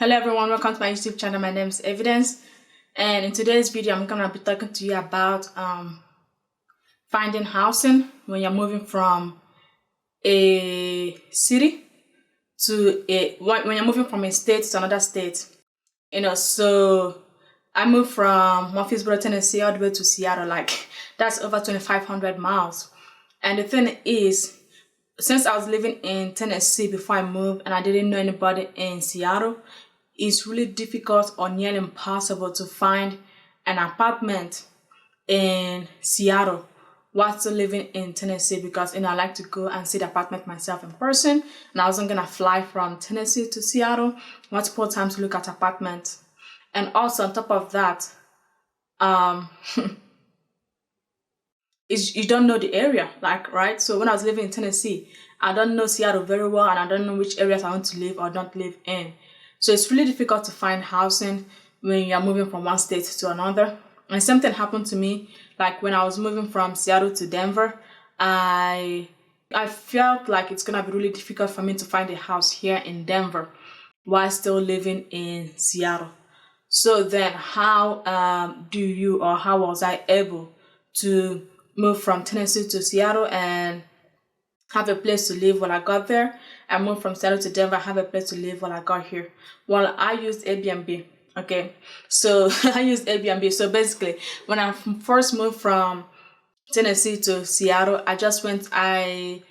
Hello everyone, welcome to my YouTube channel. My name is Evidence, and in today's video I'm gonna be talking to you about finding housing when you're moving from a city to when you're moving from a state to another state. So I moved from Murfreesboro, Tennessee all the way to Seattle. Like, that's over 2,500 miles. And the thing is, since I was living in Tennessee before I moved and I didn't know anybody in Seattle, it's really difficult or nearly impossible to find an apartment in Seattle while still living in Tennessee, because I like to go and see the apartment myself in person, and I wasn't gonna fly from Tennessee to Seattle multiple times to look at apartments. And also on top of that, you don't know the area, right? So when I was living in Tennessee, I don't know Seattle very well, and I don't know which areas I want to live or don't live in. So it's really difficult to find housing when you're moving from one state to another. And something happened to me, like when I was moving from Seattle to Denver, I felt like it's gonna be really difficult for me to find a house here in Denver while still living in Seattle. So then how was I able to move from Tennessee to Seattle and have a place to live while I got there? I moved from Seattle to Denver, have a place to live while I got here. Well, I used Airbnb. Okay, so I used Airbnb. So basically, when I first moved from Tennessee to Seattle, I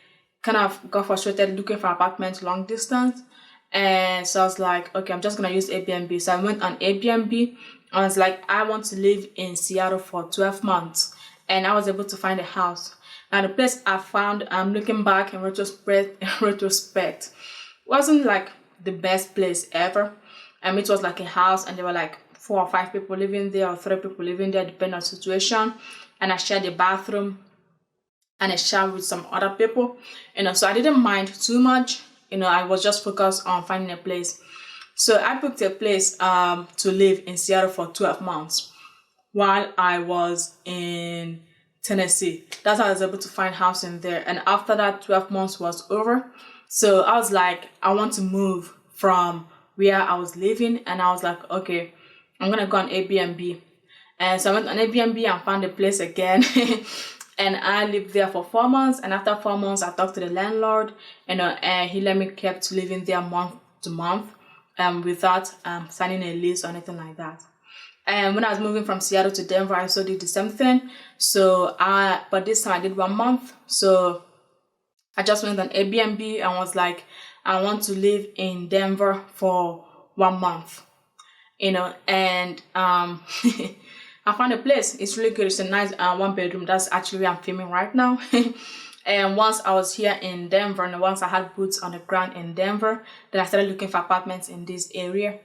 kind of got frustrated looking for apartments long distance. And so I was like, okay, I'm just going to use Airbnb. So I went on Airbnb. I was like, I want to live in Seattle for 12 months. And I was able to find a house. And the place I found, looking back in retrospect, wasn't like the best place ever. It was like a house, and there were like 4 or 5 people living there, or 3 people living there, depending on the situation. And I shared a bathroom and a shower with some other people. So I didn't mind too much. I was just focused on finding a place. So I booked a place to live in Seattle for 12 months while I was in Tennessee. That's how I was able to find housing there. And after that 12 months was over, so I was like, I want to move from where I was living. And I was like, okay, I'm gonna go on Airbnb. And so I went on Airbnb and found a place again. And I lived there for 4 months. And after 4 months, I talked to the landlord, and he let me keep living there month to month, without signing a lease or anything like that. And when I was moving from Seattle to Denver, I also did the same thing. So but this time I did 1 month. So I just went on Airbnb and was like, I want to live in Denver for 1 month, and I found a place. It's really good. It's a nice 1-bedroom. That's actually where I'm filming right now. And once I was here in Denver, and once I had boots on the ground in Denver, then I started looking for apartments in this area.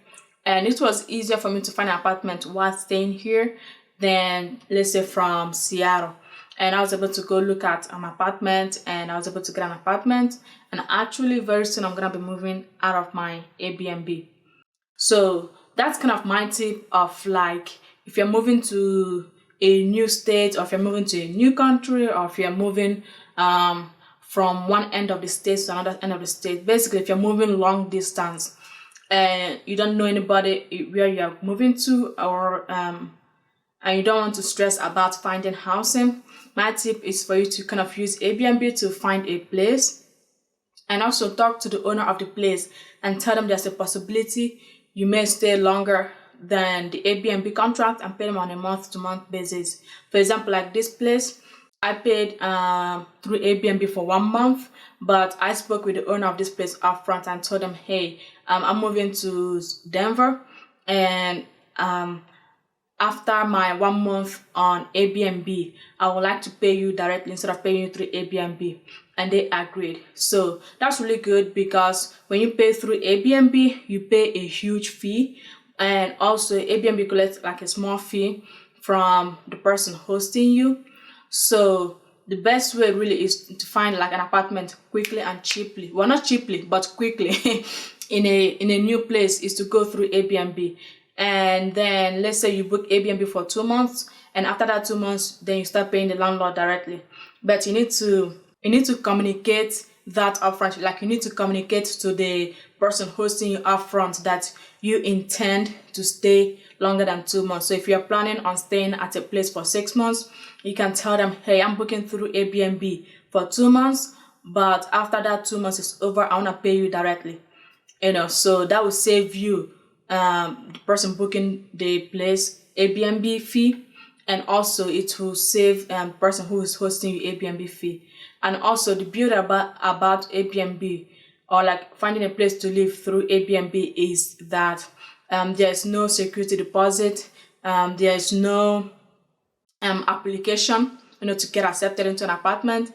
And it was easier for me to find an apartment while staying here than, let's say, from Seattle. And I was able to go look at an apartment, and I was able to get an apartment. And actually, very soon, I'm going to be moving out of my Airbnb. So that's kind of my tip of, like, if you're moving to a new state, or if you're moving to a new country, or if you're moving from one end of the state to another end of the state. Basically, if you're moving long distance and you don't know anybody where you're moving to, or and you don't want to stress about finding housing, my tip is for you to kind of use Airbnb to find a place, and also talk to the owner of the place and tell them there's a possibility you may stay longer than the Airbnb contract, and pay them on a month-to-month basis. For example, like this place, I paid through Airbnb for 1 month, but I spoke with the owner of this place upfront and told them, hey, I'm moving to Denver, and after my 1 month on Airbnb, I would like to pay you directly instead of paying you through Airbnb. And they agreed. So that's really good, because when you pay through Airbnb, you pay a huge fee. And also Airbnb collects like a small fee from the person hosting you. So the best way really is to find like an apartment quickly and cheaply. Well, not cheaply, but quickly in a new place, is to go through Airbnb. And then let's say you book Airbnb for 2 months, and after that 2 months, then you start paying the landlord directly. But you need to communicate that upfront. Like, you need to communicate to the person hosting you upfront that you intend to stay longer than 2 months. So if you're planning on staying at a place for 6 months, you can tell them, hey, I'm booking through Airbnb for 2 months, but after that 2 months is over, I want to pay you directly. So that will save you the person booking the place Airbnb fee, and also it will save the person who is hosting you Airbnb fee. And also the beauty about Airbnb, or like finding a place to live through Airbnb, is that there's no security deposit, there's no application to get accepted into an apartment.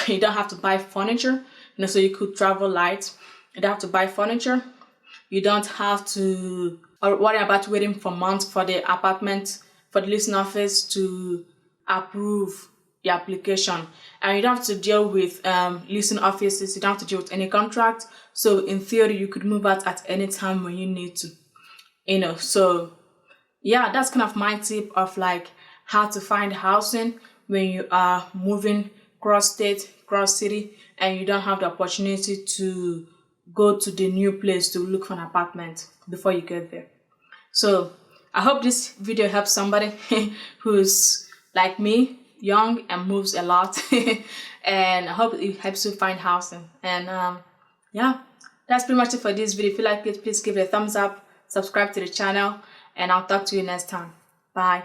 You don't have to buy furniture, so you could travel light. You don't have to buy furniture. You don't have to worry about waiting for months for the leasing office to approve the application. And you don't have to deal with leasing offices. You don't have to deal with any contract. So in theory, you could move out at any time when you need to. So yeah, that's kind of my tip of like how to find housing when you are moving cross state, cross city, and you don't have the opportunity to go to the new place to look for an apartment before you get there. So I hope this video helps somebody who's like me, young and moves a lot. And I hope it helps you find housing. And yeah, that's pretty much it for this video. If you like it, please give it a thumbs up, subscribe to the channel, and I'll talk to you next time. Bye.